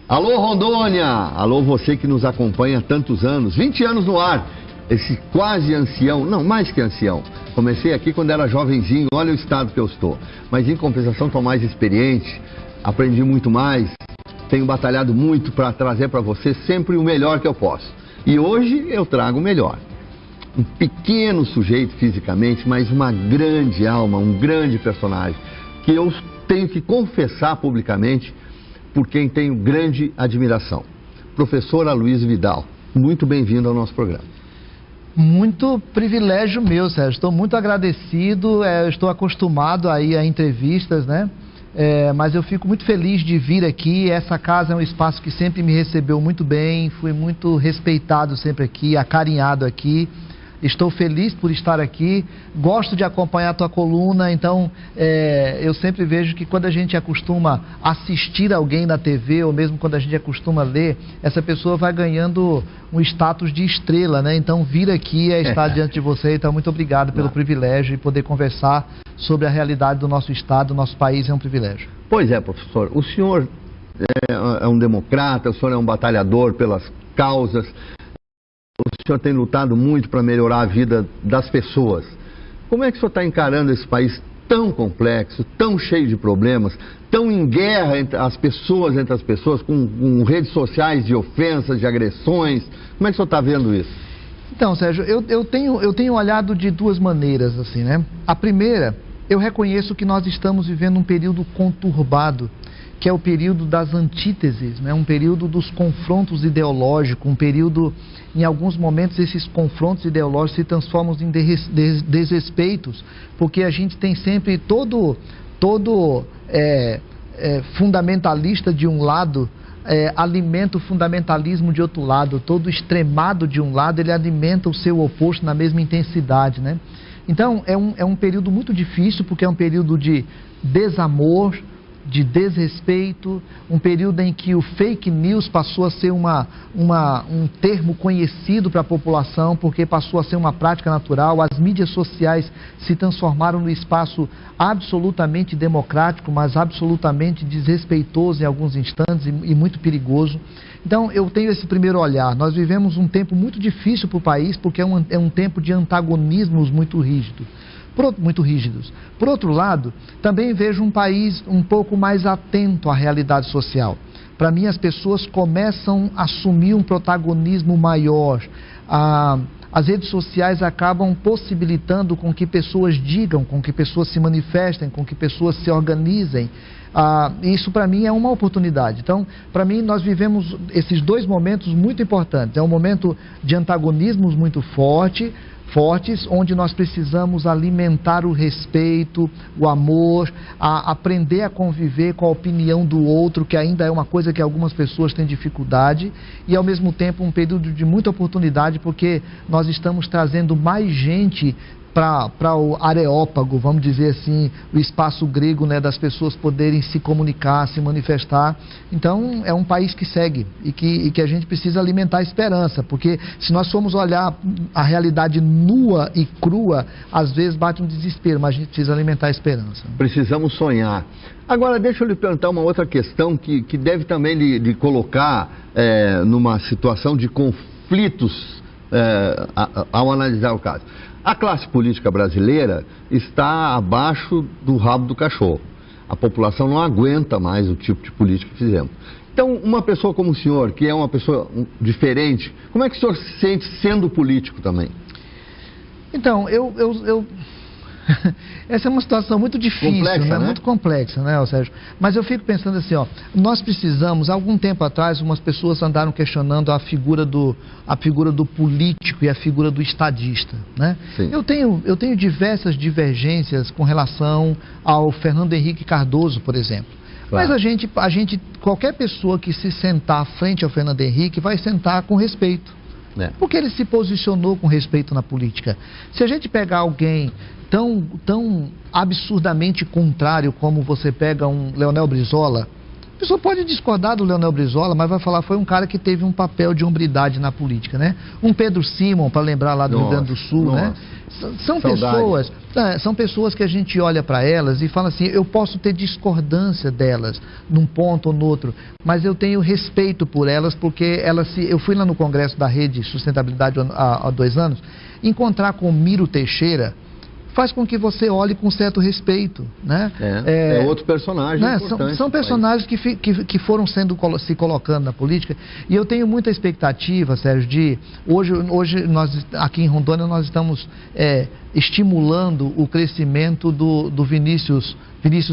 Alô Rondônia, alô você que nos acompanha há tantos anos, 20 anos no ar, esse quase ancião, não, mais que ancião. Comecei aqui quando era jovenzinho, olha o estado que eu estou, mas em compensação estou mais experiente, aprendi muito mais, tenho batalhado muito para trazer para você sempre o melhor que eu posso. E hoje eu trago o melhor. Um pequeno sujeito fisicamente, mas uma grande alma, um grande personagem, que eu tenho que confessar publicamente por quem tenho grande admiração. Professor Aloysio Vidal, muito bem-vindo ao nosso programa. Muito privilégio meu, Sérgio. Estou muito agradecido, estou acostumado aí a entrevistas, né? Mas eu fico muito feliz de vir aqui. Essa casa é um espaço que sempre me recebeu muito bem, fui muito respeitado sempre aqui, acarinhado aqui. Estou feliz por estar aqui, gosto de acompanhar a tua coluna, então eu sempre vejo que quando a gente acostuma assistir alguém na TV, ou mesmo quando a gente acostuma ler, essa pessoa vai ganhando um status de estrela, né? Então vir aqui é estar diante de você, então muito obrigado pelo privilégio de poder conversar sobre a realidade do nosso estado, do nosso país, é um privilégio. Pois é, professor, o senhor é um democrata, o senhor é um batalhador pelas causas. O senhor tem lutado muito para melhorar a vida das pessoas. Como é que o senhor está encarando esse país tão complexo, tão cheio de problemas, tão em guerra entre as pessoas, com redes sociais de ofensas, de agressões? Como é que o senhor está vendo isso? Então, Sérgio, eu tenho olhado de duas maneiras, assim, né? A primeira, eu reconheço que nós estamos vivendo um período conturbado, que é o período das antíteses, né? Um período dos confrontos ideológicos, um período, em alguns momentos, esses confrontos ideológicos se transformam em desrespeitos, porque a gente tem sempre todo fundamentalista de um lado, alimenta o fundamentalismo de outro lado, todo extremado de um lado, ele alimenta o seu oposto na mesma intensidade, né? Então, é um período muito difícil, porque é um período de desamor, de desrespeito, um período em que o fake news passou a ser um termo conhecido para a população, porque passou a ser uma prática natural. As mídias sociais se transformaram no espaço absolutamente democrático, mas absolutamente desrespeitoso em alguns instantes e muito perigoso. Então, eu tenho esse primeiro olhar. Nós vivemos um tempo muito difícil para o país, porque é um tempo de antagonismos muito rígidos. Por outro lado, também vejo um país um pouco mais atento à realidade social. Para mim, as pessoas começam a assumir um protagonismo maior. As redes sociais acabam possibilitando com que pessoas digam, com que pessoas se manifestem, com que pessoas se organizem. Isso para mim é uma oportunidade. Então, para mim, nós vivemos esses dois momentos muito importantes. É um momento de antagonismos muito fortes, onde nós precisamos alimentar o respeito, o amor, aprender a conviver com a opinião do outro, que ainda é uma coisa que algumas pessoas têm dificuldade, e ao mesmo tempo um período de muita oportunidade, porque nós estamos trazendo mais gente para o areópago, vamos dizer assim, o espaço grego, né, das pessoas poderem se comunicar, se manifestar. Então, é um país que segue e que a gente precisa alimentar a esperança, porque se nós formos olhar a realidade nua e crua, às vezes bate um desespero, mas a gente precisa alimentar a esperança. Precisamos sonhar. Agora, deixa eu lhe perguntar uma outra questão que deve também lhe colocar numa situação de conflitos ao analisar o caso. A classe política brasileira está abaixo do rabo do cachorro. A população não aguenta mais o tipo de política que fizemos. Então, uma pessoa como o senhor, que é uma pessoa diferente, como é que o senhor se sente sendo político também? Então, essa é uma situação muito difícil, complexa, né? Muito complexa, né, Sérgio? Mas eu fico pensando assim, nós precisamos, há algum tempo atrás, umas pessoas andaram questionando a figura do político e a figura do estadista, né? Sim. Eu tenho diversas divergências com relação ao Fernando Henrique Cardoso, por exemplo. Claro. Mas qualquer pessoa que se sentar frente ao Fernando Henrique vai sentar com respeito. Porque ele se posicionou com respeito na política. Se a gente pegar alguém tão absurdamente contrário como você pega um Leonel Brizola, A pessoa pode discordar do Leonel Brizola, mas vai falar, foi um cara que teve um papel de hombridade na política, né? Um Pedro Simon, para lembrar lá do Rio Grande do Sul, né? São pessoas que a gente olha para elas e fala assim, eu posso ter discordância delas num ponto ou no outro, mas eu tenho respeito por elas, porque eu fui lá no Congresso da Rede Sustentabilidade há 2 anos, encontrar com o Miro Teixeira faz com que você olhe com certo respeito, né? É outro personagem, né? São personagens que foram se colocando na política, e eu tenho muita expectativa, Sérgio, de hoje nós aqui em Rondônia nós estamos estimulando o crescimento do Vinícius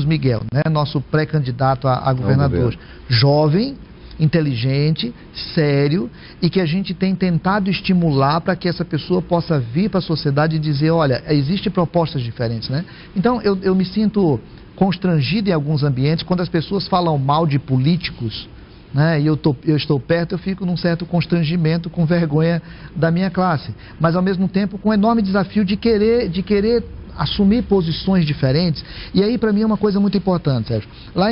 Miguel, né? Nosso pré-candidato a governador, jovem, inteligente, sério, e que a gente tem tentado estimular para que essa pessoa possa vir para a sociedade e dizer, olha, existem propostas diferentes, né? Então, eu me sinto constrangido em alguns ambientes quando as pessoas falam mal de políticos, né? E eu estou perto, eu fico num certo constrangimento, com vergonha da minha classe, mas ao mesmo tempo com um enorme desafio de querer assumir posições diferentes. E aí, para mim, é uma coisa muito importante, Sérgio. Lá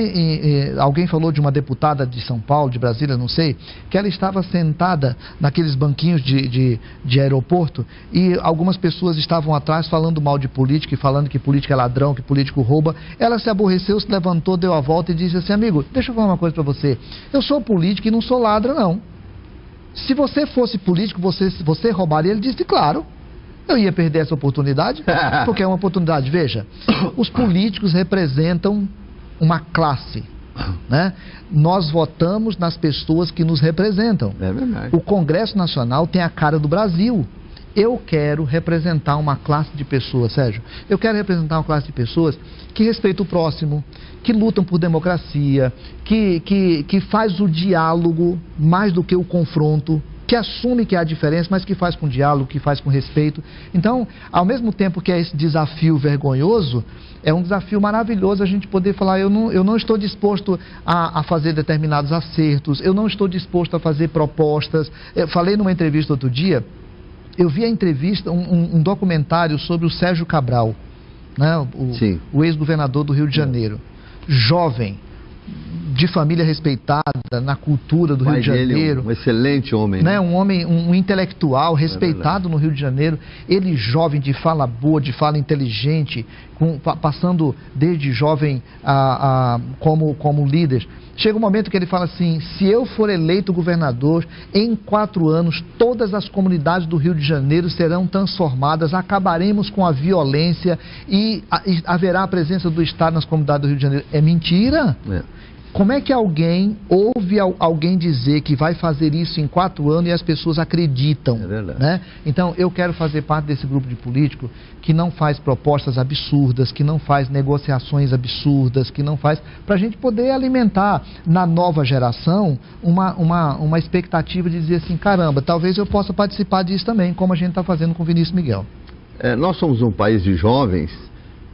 alguém falou de uma deputada de São Paulo, de Brasília, não sei, que ela estava sentada naqueles banquinhos de aeroporto e algumas pessoas estavam atrás falando mal de política e falando que político é ladrão, que político rouba. Ela se aborreceu, se levantou, deu a volta e disse assim, amigo, deixa eu falar uma coisa para você. Eu sou político e não sou ladra, não. Se você fosse político, você roubaria? Ele disse, claro. Eu ia perder essa oportunidade, porque é uma oportunidade. Veja, os políticos representam uma classe, né? Nós votamos nas pessoas que nos representam. É verdade. O Congresso Nacional tem a cara do Brasil. Eu quero representar uma classe de pessoas, Sérgio. Eu quero representar uma classe de pessoas que respeitam o próximo, que lutam por democracia, que faz o diálogo mais do que o confronto, que assume que há diferença, mas que faz com diálogo, que faz com respeito. Então, ao mesmo tempo que é esse desafio vergonhoso, é um desafio maravilhoso a gente poder falar, eu não estou disposto a fazer determinados acertos, eu não estou disposto a fazer propostas. Eu falei numa entrevista outro dia, eu vi a entrevista, um documentário sobre o Sérgio Cabral, né, o ex-governador do Rio de Janeiro, jovem, de família respeitada na cultura do Rio de Janeiro. Um excelente homem, né? Um intelectual respeitado no Rio de Janeiro. Ele jovem, de fala boa, de fala inteligente, passando desde jovem como líder. Chega um momento que ele fala assim, se eu for eleito governador, em 4 anos, todas as comunidades do Rio de Janeiro serão transformadas, acabaremos com a violência e haverá a presença do Estado nas comunidades do Rio de Janeiro. É mentira? Como é que alguém ouve alguém dizer que vai fazer isso em 4 anos e as pessoas acreditam? É verdade. Né? Então, eu quero fazer parte desse grupo de político que não faz propostas absurdas, que não faz negociações absurdas, que não faz... para a gente poder alimentar na nova geração uma expectativa de dizer assim, caramba, talvez eu possa participar disso também, como a gente está fazendo com o Vinícius Miguel. Nós somos um país de jovens,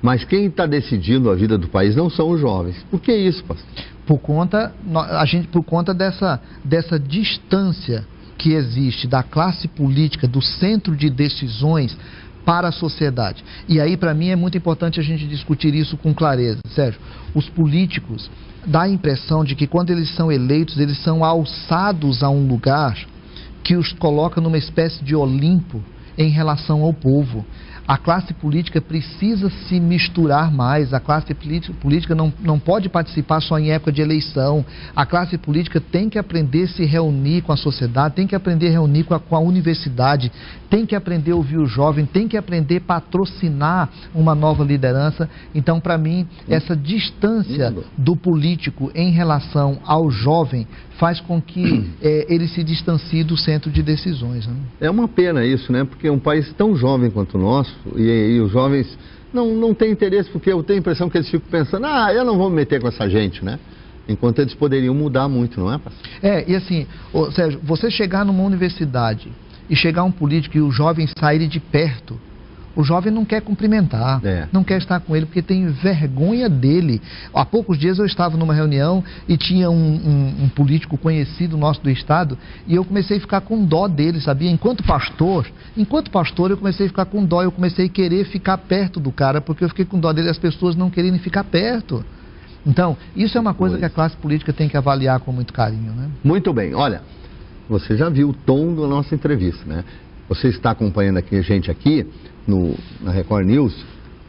mas quem está decidindo a vida do país não são os jovens. Por que isso, pastor? Por conta dessa distância que existe da classe política, do centro de decisões para a sociedade. E aí, para mim, é muito importante a gente discutir isso com clareza. Sérgio, os políticos dá a impressão de que quando eles são eleitos, eles são alçados a um lugar que os coloca numa espécie de Olimpo em relação ao povo. A classe política precisa se misturar mais, a classe política não pode participar só em época de eleição, a classe política tem que aprender a se reunir com a sociedade, tem que aprender a reunir com a universidade, tem que aprender a ouvir o jovem, tem que aprender a patrocinar uma nova liderança. Então, para mim, essa distância do político em relação ao jovem faz com que ele se distancie do centro de decisões. Né? É uma pena isso, né? Porque um país tão jovem quanto o nosso, e os jovens não têm interesse, porque eu tenho a impressão que eles ficam pensando, eu não vou me meter com essa gente, né? Enquanto eles poderiam mudar muito, não é, pastor? E assim, Sérgio, você chegar numa universidade e chegar um político e os jovens saírem de perto, o jovem não quer cumprimentar, não quer estar com ele, porque tem vergonha dele. Há poucos dias eu estava numa reunião e tinha um político conhecido nosso do estado, e eu comecei a ficar com dó dele, sabia? Enquanto pastor eu comecei a ficar com dó, eu comecei a querer ficar perto do cara, porque eu fiquei com dó dele, as pessoas não quererem ficar perto. Então, isso é uma coisa que a classe política tem que avaliar com muito carinho, né? Muito bem. Olha, você já viu o tom da nossa entrevista, né? Você está acompanhando aqui, a gente aqui na Record News,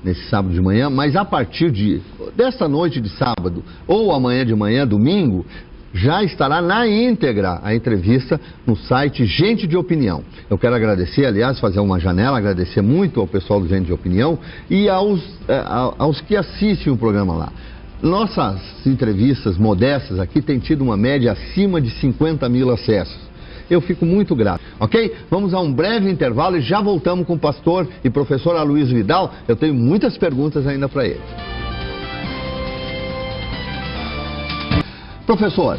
nesse sábado de manhã, mas a partir desta noite de sábado ou amanhã de manhã, domingo, já estará na íntegra a entrevista no site Gente de Opinião. Eu quero agradecer, aliás, fazer uma janela, agradecer muito ao pessoal do Gente de Opinião e aos que assistem o programa lá. Nossas entrevistas modestas aqui têm tido uma média acima de 50 mil acessos. Eu fico muito grato, ok? Vamos a um breve intervalo e já voltamos com o pastor e professor Aloysio Vidal. Eu tenho muitas perguntas ainda para ele. Professor,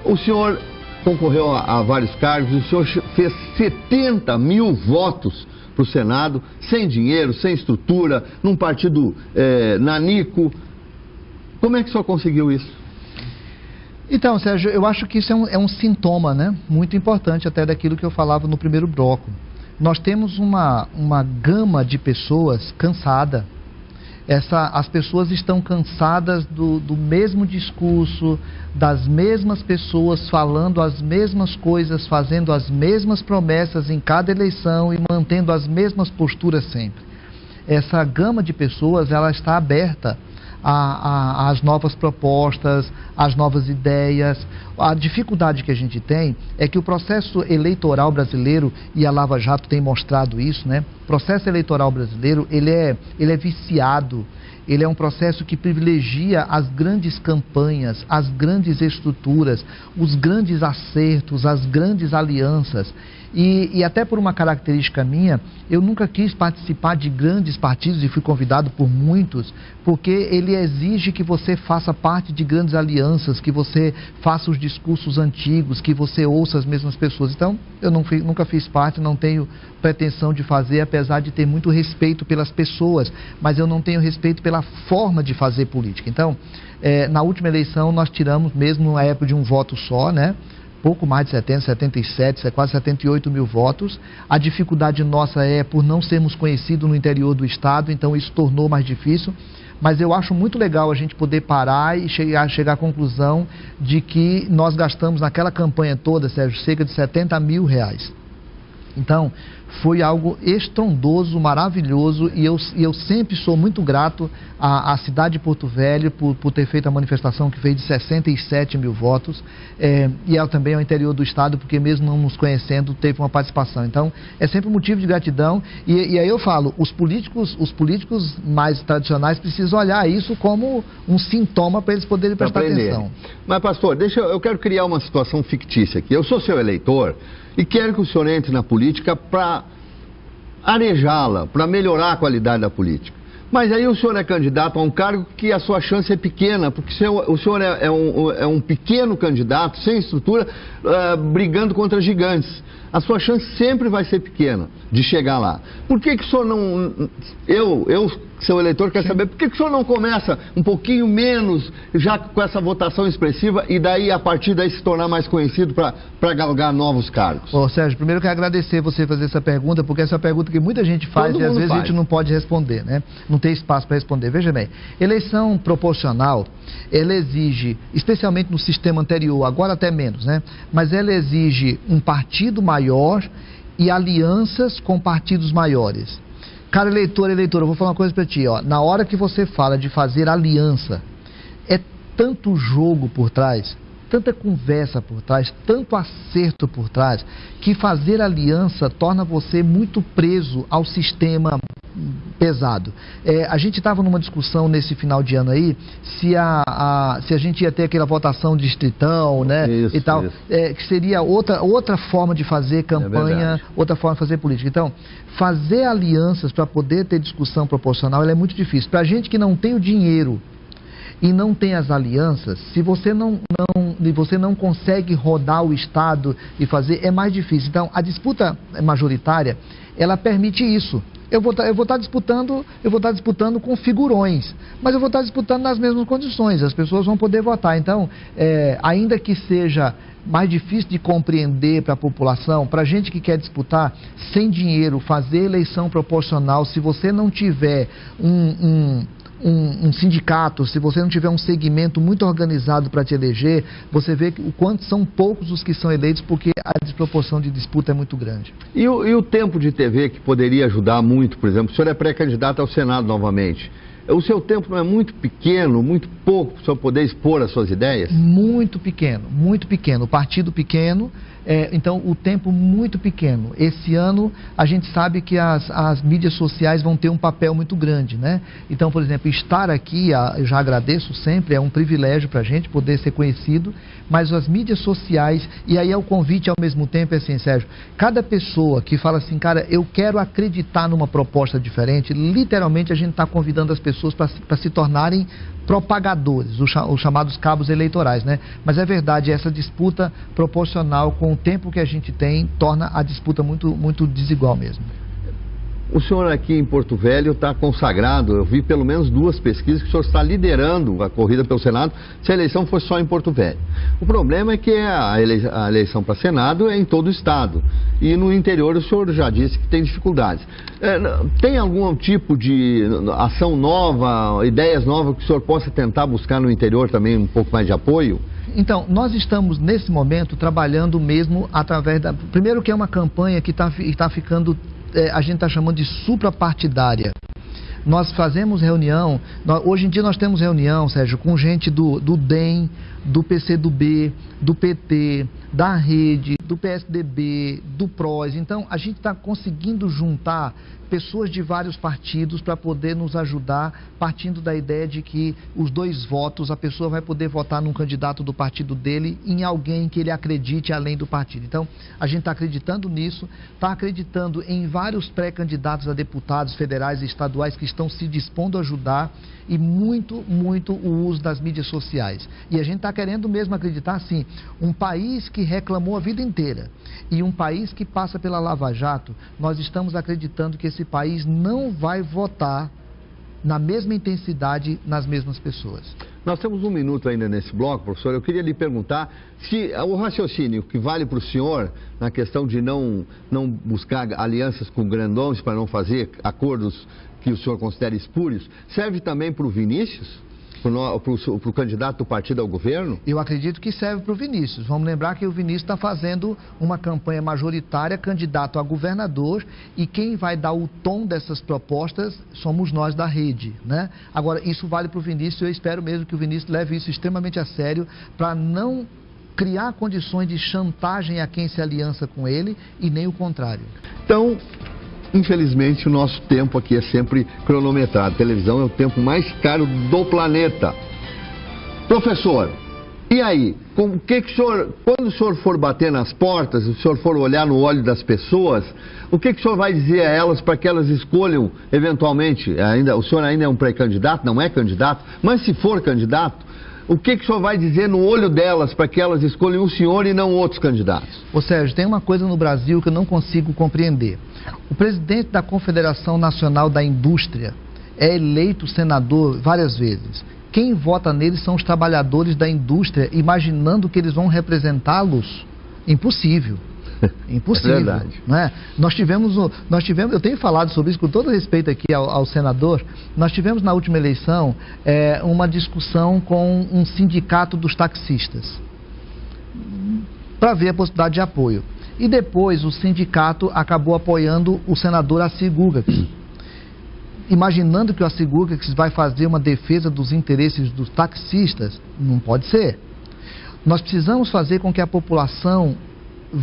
o senhor concorreu a vários cargos, o senhor fez 70 mil votos para o Senado, sem dinheiro, sem estrutura, num partido nanico. Como é que o senhor conseguiu isso? Então, Sérgio, eu acho que isso é um sintoma, né? Muito importante até daquilo que eu falava no primeiro bloco. Nós temos uma gama de pessoas cansada. As pessoas estão cansadas do mesmo discurso, das mesmas pessoas falando as mesmas coisas, fazendo as mesmas promessas em cada eleição e mantendo as mesmas posturas sempre. Essa gama de pessoas, ela está aberta às novas propostas, às novas ideias. A dificuldade que a gente tem é que o processo eleitoral brasileiro, e a Lava Jato tem mostrado isso, né? O processo eleitoral brasileiro, ele é viciado. Ele é um processo que privilegia as grandes campanhas, as grandes estruturas, os grandes acertos, as grandes alianças. E até por uma característica minha, eu nunca quis participar de grandes partidos e fui convidado por muitos, porque ele exige que você faça parte de grandes alianças, que você faça os discursos antigos, que você ouça as mesmas pessoas. Então, eu nunca fiz parte, não tenho pretensão de fazer, apesar de ter muito respeito pelas pessoas, mas eu não tenho respeito pela forma de fazer política. Então, na última eleição nós tiramos, mesmo na época de um voto só, né? Pouco mais de 70, 77, quase 78 mil votos. A dificuldade nossa é por não sermos conhecidos no interior do estado, então isso tornou mais difícil. Mas eu acho muito legal a gente poder parar e chegar à conclusão de que nós gastamos naquela campanha toda, Sérgio, cerca de 70 mil reais. Então, foi algo estrondoso, maravilhoso, e eu sempre sou muito grato à cidade de Porto Velho por ter feito a manifestação que fez de 67 mil votos, e também ao interior do estado, porque mesmo não nos conhecendo, teve uma participação. Então, é sempre um motivo de gratidão, e aí eu falo, os políticos mais tradicionais precisam olhar isso como um sintoma para eles poderem prestar atenção. Mas, pastor, eu quero criar uma situação fictícia aqui. Eu sou seu eleitor, e quero que o senhor entre na política para arejá-la, para melhorar a qualidade da política. Mas aí o senhor é candidato a um cargo que a sua chance é pequena, porque o senhor é um pequeno candidato, sem estrutura, brigando contra gigantes. A sua chance sempre vai ser pequena de chegar lá. Por que o senhor não... seu eleitor, quer saber por que o senhor não começa um pouquinho menos, já com essa votação expressiva, e daí, a partir daí, se tornar mais conhecido para galgar novos cargos? Ô, Sérgio, primeiro eu quero agradecer você fazer essa pergunta, porque essa é uma pergunta que muita gente faz e às vezes a gente não pode responder, né? Não tem espaço para responder. Veja bem, eleição proporcional, ela exige, especialmente no sistema anterior, agora até menos, né? Mas ela exige um partido maior e alianças com partidos maiores. Cara eleitor, eu vou falar uma coisa para ti, ó. Na hora que você fala de fazer aliança, é tanto jogo por trás, tanta conversa por trás, tanto acerto por trás, que fazer aliança torna você muito preso ao sistema pesado. A gente estava numa discussão nesse final de ano aí, se a gente ia ter aquela votação de distritão, né, isso, e tal, que seria outra forma de fazer campanha, outra forma de fazer política. Então, fazer alianças para poder ter discussão proporcional, ela é muito difícil. Para a gente que não tem o dinheiro e não tem as alianças, se você não consegue rodar o Estado e fazer, é mais difícil. Então, a disputa majoritária, ela permite isso. Eu vou estar disputando com figurões, mas eu vou estar disputando nas mesmas condições, as pessoas vão poder votar. Então, ainda que seja mais difícil de compreender para a população, para a gente que quer disputar sem dinheiro, fazer eleição proporcional, se você não tiver um sindicato, se você não tiver um segmento muito organizado para te eleger, você vê o quanto são poucos os que são eleitos, porque a desproporção de disputa é muito grande. E o tempo de TV que poderia ajudar muito, por exemplo, o senhor é pré-candidato ao Senado novamente. O seu tempo não é muito pequeno, muito pouco, para o senhor poder expor as suas ideias? Muito pequeno, muito pequeno. O partido pequeno, então o tempo muito pequeno. Esse ano a gente sabe que as mídias sociais vão ter um papel muito grande, né? Então, por exemplo, estar aqui, eu já agradeço sempre, é um privilégio para a gente poder ser conhecido, mas as mídias sociais, e aí é o convite ao mesmo tempo, é assim, Sérgio, cada pessoa que fala assim, cara, eu quero acreditar numa proposta diferente, literalmente a gente está convidando as pessoas para se tornarem propagadores, os chamados cabos eleitorais, né? Mas é verdade, essa disputa proporcional com o tempo que a gente tem torna a disputa muito, muito desigual mesmo. O senhor aqui em Porto Velho está consagrado, eu vi pelo menos 2 pesquisas que o senhor está liderando a corrida pelo Senado, se a eleição fosse só em Porto Velho. O problema é que a eleição para Senado é em todo o Estado, e no interior o senhor já disse que tem dificuldades. Tem algum tipo de ação nova, ideias novas que o senhor possa tentar buscar no interior também um pouco mais de apoio? Então, nós estamos nesse momento trabalhando mesmo através da... Primeiro que é uma campanha que está ficando... a gente está chamando de suprapartidária. Nós fazemos reunião, hoje em dia nós temos reunião, Sérgio, com gente do DEM, do PCdoB, do PT, da Rede, do PSDB, do PROS. Então, a gente está conseguindo juntar pessoas de vários partidos para poder nos ajudar, partindo da ideia de que os 2 votos, a pessoa vai poder votar num candidato do partido dele, em alguém que ele acredite além do partido. Então, a gente está acreditando nisso, está acreditando em vários pré-candidatos a deputados federais e estaduais que estão se dispondo a ajudar, e muito, muito o uso das mídias sociais. E a gente está querendo mesmo acreditar assim, um país que reclamou a vida inteira e um país que passa pela Lava Jato, nós estamos acreditando que esse país não vai votar na mesma intensidade nas mesmas pessoas. Nós temos 1 minuto ainda nesse bloco, professor. Eu queria lhe perguntar se o raciocínio que vale para o senhor na questão de não buscar alianças com grandões para não fazer acordos que o senhor considera espúrios, serve também para o Vinícius, para o candidato do partido ao governo? Eu acredito que serve para o Vinícius. Vamos lembrar que o Vinícius está fazendo uma campanha majoritária, candidato a governador, e quem vai dar o tom dessas propostas somos nós da Rede, né? Agora, isso vale para o Vinícius, eu espero mesmo que o Vinícius leve isso extremamente a sério, para não criar condições de chantagem a quem se aliança com ele, e nem o contrário. Então, infelizmente, o nosso tempo aqui é sempre cronometrado. A televisão é o tempo mais caro do planeta. Professor, e aí? Quando o senhor for bater nas portas, o senhor for olhar no olho das pessoas, o que o senhor vai dizer a elas para que elas escolham, eventualmente, o senhor ainda é um pré-candidato, não é candidato, mas se for candidato, o que o senhor vai dizer no olho delas para que elas escolham o senhor e não outros candidatos? Ô Sérgio, tem uma coisa no Brasil que eu não consigo compreender. O presidente da Confederação Nacional da Indústria é eleito senador várias vezes. Quem vota nele são os trabalhadores da indústria, imaginando que eles vão representá-los. Impossível. Impossível. É verdade. Não é? Nós tivemos, eu tenho falado sobre isso com todo respeito aqui ao senador, nós tivemos na última eleição uma discussão com um sindicato dos taxistas, para ver a possibilidade de apoio. E depois o sindicato acabou apoiando o senador Assir Gugax, imaginando que o Assir Gugax vai fazer uma defesa dos interesses dos taxistas. Não pode ser. Nós precisamos fazer com que a população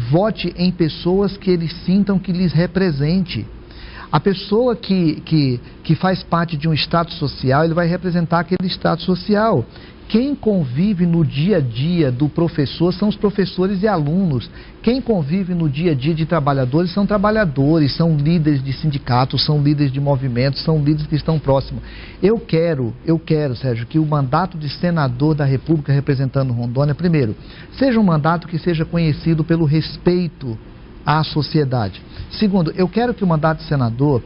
vote em pessoas que eles sintam que lhes represente. A pessoa que faz parte de um status social, ele vai representar aquele status social. Quem convive no dia a dia do professor são os professores e alunos. Quem convive no dia a dia de trabalhadores, são líderes de sindicatos, são líderes de movimentos, são líderes que estão próximos. Eu quero, Sérgio, que o mandato de senador da República representando Rondônia, primeiro, seja um mandato que seja conhecido pelo respeito à sociedade. Segundo, eu quero que o mandato de senador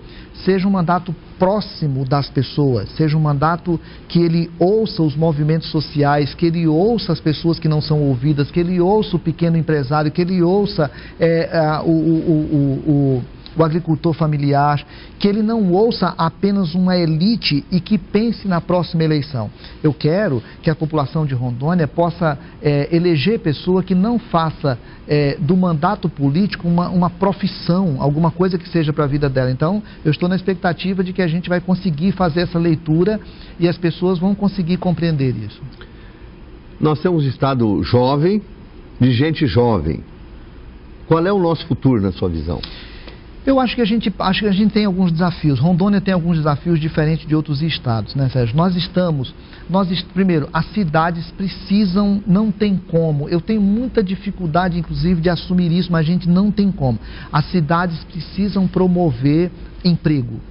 seja um mandato próximo das pessoas, seja um mandato que ele ouça os movimentos sociais, que ele ouça as pessoas que não são ouvidas, que ele ouça o pequeno empresário, que ele ouça o agricultor familiar, que ele não ouça apenas uma elite e que pense na próxima eleição. Eu quero que a população de Rondônia possa eleger pessoa que não faça do mandato político uma profissão, alguma coisa que seja para a vida dela. Então, eu estou na expectativa de que a gente vai conseguir fazer essa leitura e as pessoas vão conseguir compreender isso. Nós temos um estado jovem, de gente jovem. Qual é o nosso futuro, na sua visão? Eu acho que a gente tem alguns desafios. Rondônia tem alguns desafios diferentes de outros estados, né, Sérgio? Primeiro, as cidades precisam, não tem como. Eu tenho muita dificuldade, inclusive, de assumir isso, mas a gente não tem como. As cidades precisam promover emprego.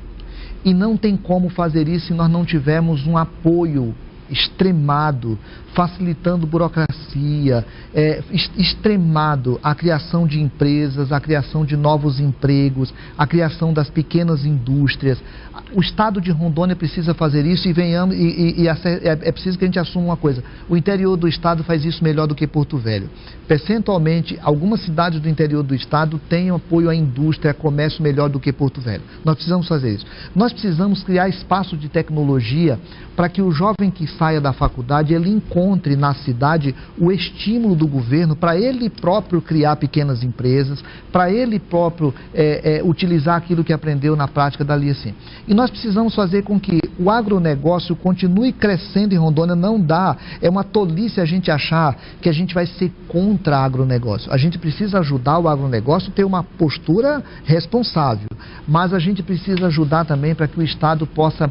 E não tem como fazer isso se nós não tivermos um apoio extremado, facilitando burocracia, extremado a criação de empresas, a criação de novos empregos, a criação das pequenas indústrias. O estado de Rondônia precisa fazer isso é preciso que a gente assuma uma coisa: o interior do estado faz isso melhor do que Porto Velho. Percentualmente, algumas cidades do interior do estado têm apoio à indústria, a comércio melhor do que Porto Velho. Nós precisamos fazer isso. Nós precisamos criar espaço de tecnologia para que o jovem que saia da faculdade, ele encontre na cidade o estímulo do governo para ele próprio criar pequenas empresas, para ele próprio utilizar aquilo que aprendeu na prática dali assim. E nós precisamos fazer com que o agronegócio continue crescendo em Rondônia. Não dá, é uma tolice a gente achar que a gente vai ser contra agronegócio. A gente precisa ajudar o agronegócio a ter uma postura responsável, mas a gente precisa ajudar também para que o Estado possa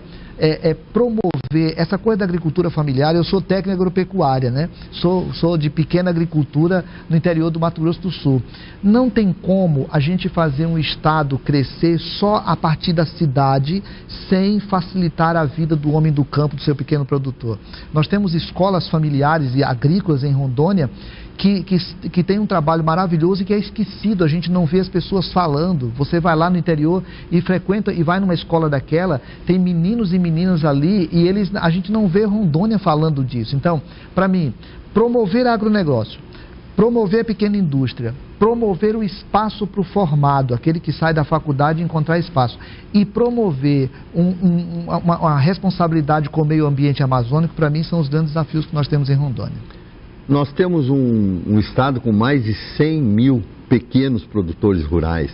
promover essa coisa da agricultura familiar. Eu sou técnico agropecuária, né? Sou de pequena agricultura no interior do Mato Grosso do Sul. Não tem como a gente fazer um estado crescer só a partir da cidade, sem facilitar a vida do homem do campo, do seu pequeno produtor. Nós temos escolas familiares e agrícolas em Rondônia que tem um trabalho maravilhoso e que é esquecido, a gente não vê as pessoas falando. Você vai lá no interior e frequenta e vai numa escola daquela, tem meninos e meninas ali e a gente não vê Rondônia falando disso. Então, para mim, promover agronegócio, promover a pequena indústria, promover o espaço para o formado, aquele que sai da faculdade e encontrar espaço, e promover uma responsabilidade com o meio ambiente amazônico, para mim são os grandes desafios que nós temos em Rondônia. Nós temos um estado com mais de 100 mil pequenos produtores rurais.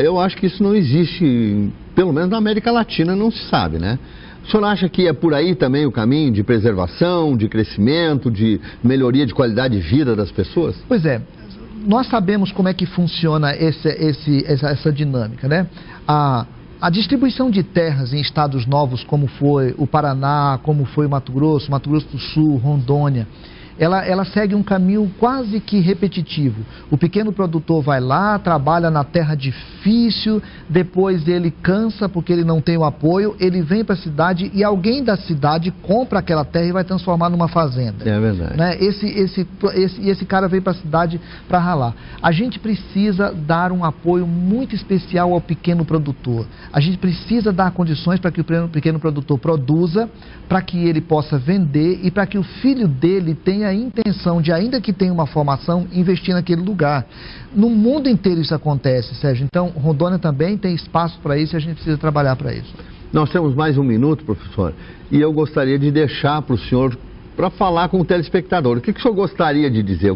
Eu acho que isso não existe, pelo menos na América Latina não se sabe, né? O senhor acha que é por aí também o caminho de preservação, de crescimento, de melhoria de qualidade de vida das pessoas? Pois é, nós sabemos como é que funciona essa dinâmica, né? A distribuição de terras em estados novos, como foi o Paraná, como foi o Mato Grosso do Sul, Rondônia, ela segue um caminho quase que repetitivo. O pequeno produtor vai lá, trabalha na terra difícil, depois ele cansa porque ele não tem o apoio, ele vem para a cidade e alguém da cidade compra aquela terra e vai transformar numa fazenda. É verdade. Né? Esse cara vem para a cidade para ralar. A gente precisa dar um apoio muito especial ao pequeno produtor. A gente precisa dar condições para que o pequeno produtor produza, para que ele possa vender e para que o filho dele tenha a intenção de, ainda que tenha uma formação, investir naquele lugar. No mundo inteiro isso acontece, Sérgio. Então, Rondônia também tem espaço para isso e a gente precisa trabalhar para isso. Nós temos mais um minuto, professor, e eu gostaria de deixar para o senhor para falar com o telespectador. O que o senhor gostaria de dizer?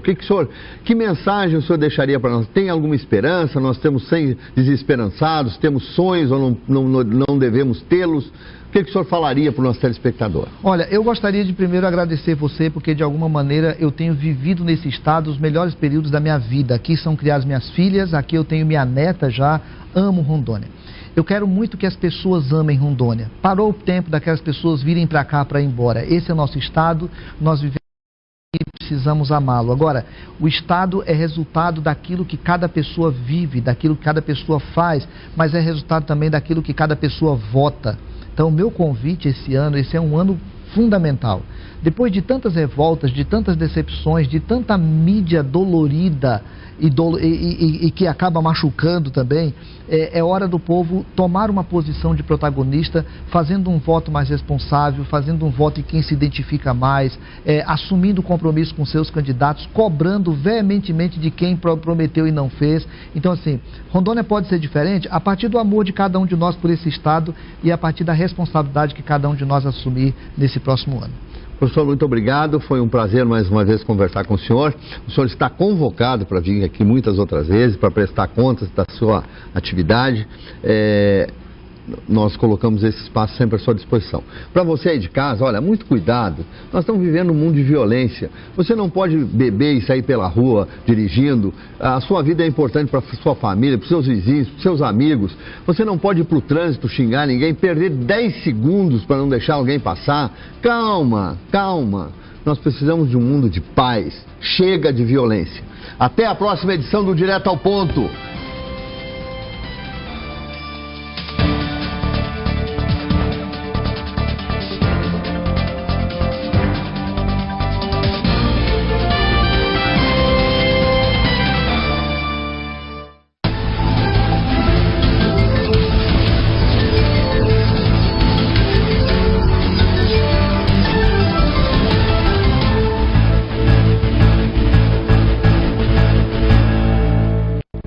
Que mensagem o senhor deixaria para nós? Tem alguma esperança? Nós temos 100 desesperançados, temos sonhos ou não devemos tê-los? O que o senhor falaria para o nosso telespectador? Olha, eu gostaria de primeiro agradecer você, porque de alguma maneira eu tenho vivido nesse estado os melhores períodos da minha vida. Aqui são criadas minhas filhas, aqui eu tenho minha neta já, amo Rondônia. Eu quero muito que as pessoas amem Rondônia. Parou o tempo daquelas pessoas virem para cá para ir embora. Esse é o nosso estado, nós vivemos e precisamos amá-lo. Agora, o estado é resultado daquilo que cada pessoa vive, daquilo que cada pessoa faz, mas é resultado também daquilo que cada pessoa vota. Então, o meu convite esse ano é um ano fundamental. Depois de tantas revoltas, de tantas decepções, de tanta mídia dolorida e que acaba machucando também, é hora do povo tomar uma posição de protagonista, fazendo um voto mais responsável, fazendo um voto em quem se identifica mais, assumindo compromisso com seus candidatos, cobrando veementemente de quem prometeu e não fez. Então, assim, Rondônia pode ser diferente a partir do amor de cada um de nós por esse Estado e a partir da responsabilidade que cada um de nós assumir nesse próximo ano. Professor, muito obrigado. Foi um prazer mais uma vez conversar com o senhor. O senhor está convocado para vir aqui muitas outras vezes, para prestar contas da sua atividade. Nós colocamos esse espaço sempre à sua disposição. Para você aí de casa, olha, muito cuidado. Nós estamos vivendo um mundo de violência. Você não pode beber e sair pela rua dirigindo. A sua vida é importante para a sua família, para os seus vizinhos, para os seus amigos. Você não pode ir para o trânsito xingar ninguém, perder 10 segundos para não deixar alguém passar. Calma, calma. Nós precisamos de um mundo de paz. Chega de violência. Até a próxima edição do Direto ao Ponto.